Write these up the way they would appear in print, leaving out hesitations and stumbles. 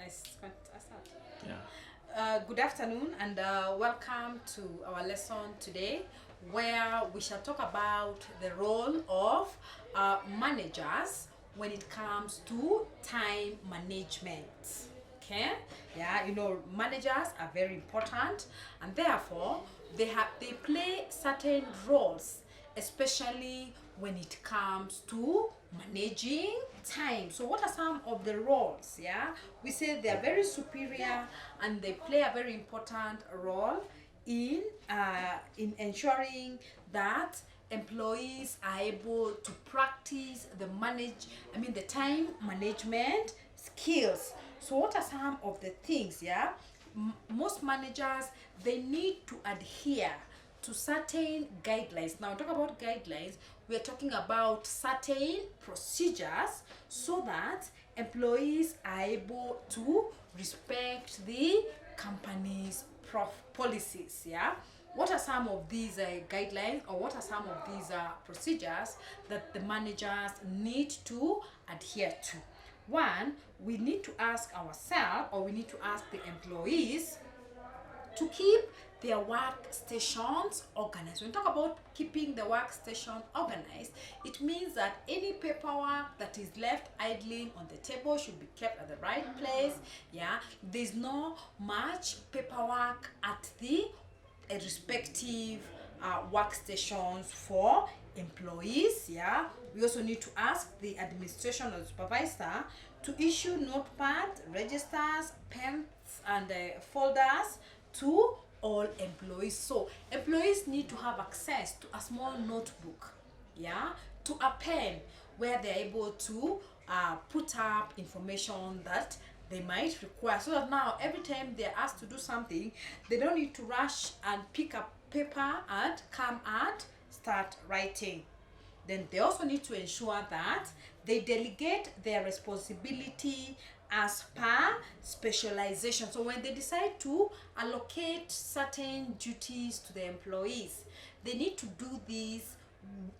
I start. Yeah. Good afternoon and welcome to our lesson today, where we shall talk about the role of managers when it comes to time management. Okay, yeah, managers are very important, and therefore they play certain roles, especially when it comes to managing time. So what are some of the roles? Yeah, we say they are very superior and they play a very important role in ensuring that employees are able to practice the time management skills. So what are some of the things? Yeah, most managers, they need to adhere to certain guidelines. Now, talk about guidelines, we are talking about certain procedures so that employees are able to respect the company's policies. Yeah, what are some of these guidelines, or what are some of these procedures that the managers need to adhere to? One, we need to ask ourselves, or we need to ask the employees to keep their workstations organized. When we talk about keeping the workstation organized, it means that any paperwork that is left idling on the table should be kept at the right place. Yeah, there's no much paperwork at the respective workstations for employees. Yeah, we also need to ask the administration or supervisor to issue notepad, registers, pens, and folders to all employees. So employees need to have access to a small notebook, yeah, to a pen, where they're able to put up information that they might require, so that now every time they're asked to do something, they don't need to rush and pick up paper and come and start writing. Then they also need to ensure that they delegate their responsibility as per specialization. So when they decide to allocate certain duties to the employees, they need to do this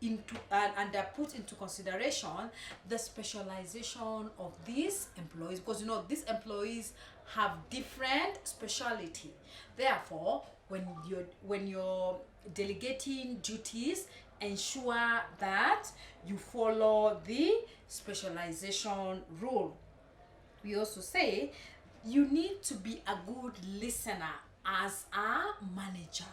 into and put into consideration the specialization of these employees, because these employees have different specialty. Therefore, when you're delegating duties, ensure that you follow the specialization rule. We also say you need to be a good listener as a manager.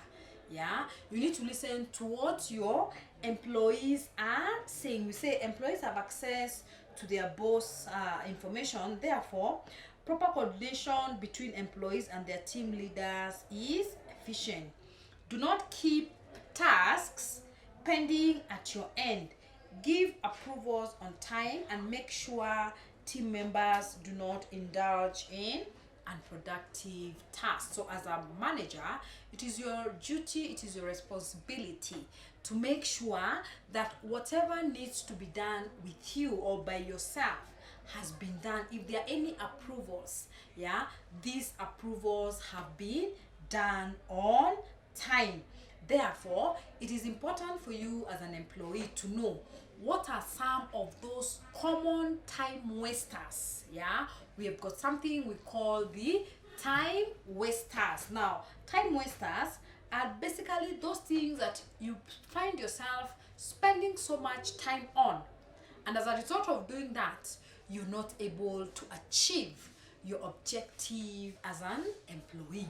Yeah, you need to listen to what your employees are saying. We say employees have access to their boss information, therefore proper coordination between employees and their team leaders is efficient. Do not keep tasks pending at your end. Give approvals on time and make sure team members do not indulge in unproductive tasks. So, as a manager, it is your duty, it is your responsibility to make sure that whatever needs to be done with you or by yourself has been done. If there are any approvals, yeah, these approvals have been done on time. Therefore, it is important for you as an employee to know what are some of those common time wasters. Yeah, we have got something we call the time wasters. Now, time wasters are basically those things that you find yourself spending so much time on, and as a result of doing that, you're not able to achieve your objective as an employee.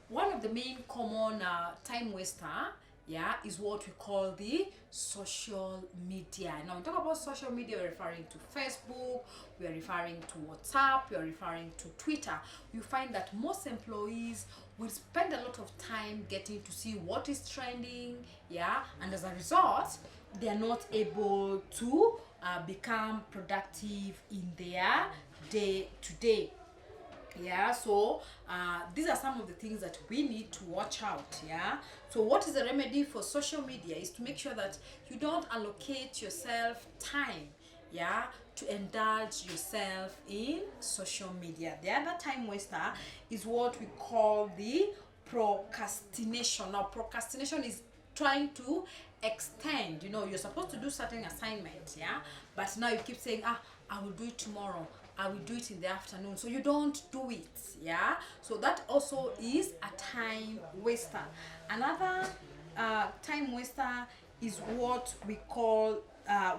One of the main common time waster, yeah, is what we call the social media. Now, we talk about social media, we're referring to Facebook, we are referring to WhatsApp, we are referring to Twitter. You find that most employees will spend a lot of time getting to see what is trending, yeah, and as a result, they are not able to become productive in their day to day. Yeah, so these are some of the things that we need to watch out. Yeah, so what is the remedy for social media is to make sure that you don't allocate yourself time, yeah, to indulge yourself in social media. The other time waster is what we call the procrastination. Now, procrastination is trying to extend. You're supposed to do certain assignments, yeah, but now you keep saying, I will do it tomorrow, I will do it in the afternoon, so you don't do it. Yeah, so that also is a time waster. Another time waster is what we call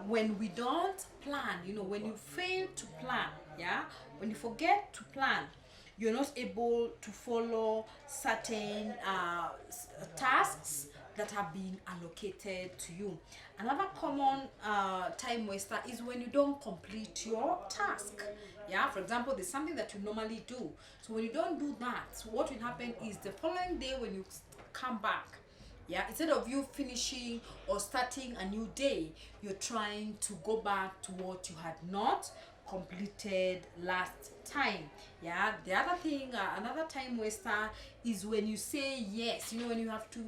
when we don't plan, when you fail to plan. Yeah, when you forget to plan, you're not able to follow certain tasks that have been allocated to you. Another common time waster is when you don't complete your task. Yeah, for example, there's something that you normally do. So when you don't do that, what will happen is the following day when you come back, yeah, instead of you finishing or starting a new day, you're trying to go back to what you had not completed last time. Yeah, the other thing, another time waster is when you say yes, when you have to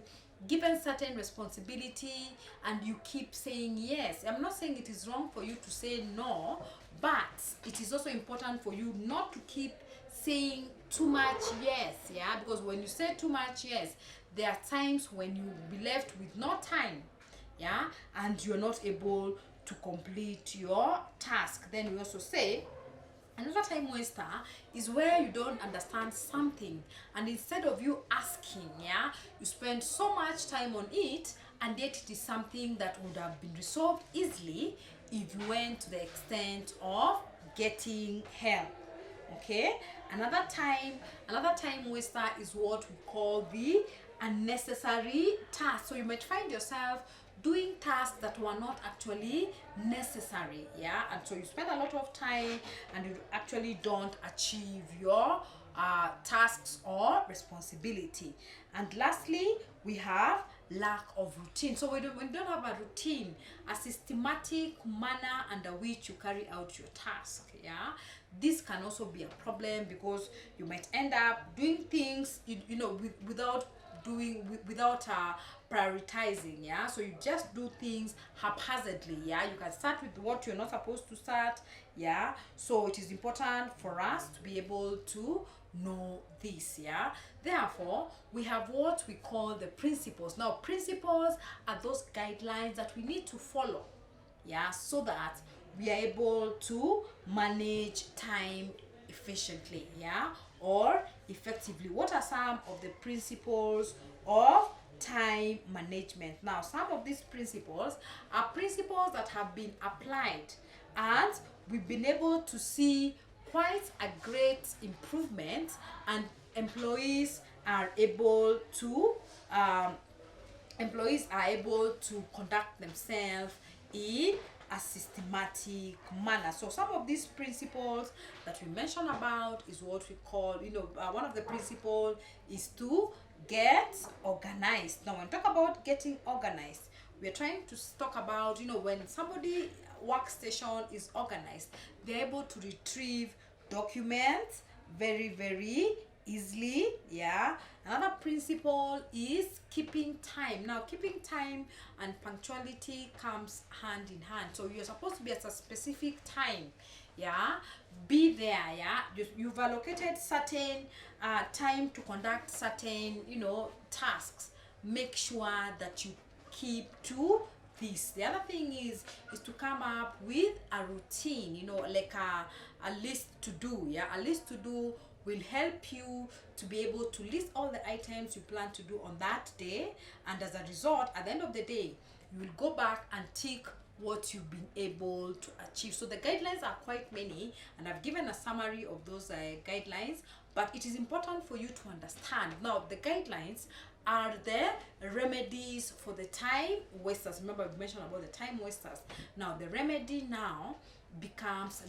given certain responsibility and you keep saying yes. I'm not saying it is wrong for you to say no, but it is also important for you not to keep saying too much yes. Yeah, because when you say too much yes, there are times when you will be left with no time, yeah, and you're not able to complete your task. Then we also say another time waster is where you don't understand something, and instead of you asking, yeah, you spend so much time on it, and yet it is something that would have been resolved easily if you went to the extent of getting help. Okay, another time waster is what we call the unnecessary task. So you might find yourself doing tasks that were not actually necessary. Yeah, and so you spend a lot of time and you actually don't achieve your tasks or responsibility. And lastly, we have lack of routine. So when you don't have a routine, a systematic manner under which you carry out your task, yeah, this can also be a problem, because you might end up doing things without prioritizing. Yeah, so you just do things haphazardly. Yeah, you can start with what you're not supposed to start. Yeah, so it is important for us to be able to know this. Yeah, therefore we have what we call the principles. Now principles are those guidelines that we need to follow, yeah, so that we are able to manage time efficiently, yeah, or effectively. What are some of the principles of time management? Now, some of these principles are principles that have been applied, and we've been able to see quite a great improvement, and employees are able to conduct themselves in a systematic manner. So some of these principles that we mentioned about is what we call, one of the principles is to get organized. Now when we talk about getting organized, we're trying to talk about, when somebody workstation is organized, they're able to retrieve documents very, very easily. Yeah, another principle is keeping time. Now keeping time and punctuality comes hand in hand. So you're supposed to be at a specific time, yeah, be there. Yeah, you've allocated certain time to conduct certain tasks. Make sure that you keep to this. The other thing is to come up with a routine, like a list to do. Yeah, a list to do will help you to be able to list all the items you plan to do on that day, and as a result, at the end of the day, you will go back and tick what you've been able to achieve. So the guidelines are quite many, and I've given a summary of those guidelines, but it is important for you to understand. Now the guidelines are the remedies for the time wasters. Remember we mentioned about the time wasters. Now the remedy now becomes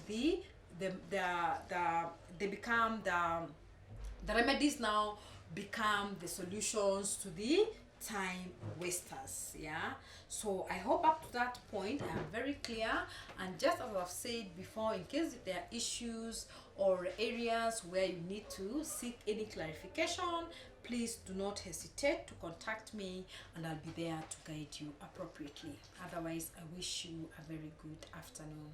the remedies now become the solutions to the time wasters. Yeah, so I hope up to that point I am very clear, and just as I've said before, in case there are issues or areas where you need to seek any clarification, please do not hesitate to contact me, and I'll be there to guide you appropriately. Otherwise, I wish you a very good afternoon.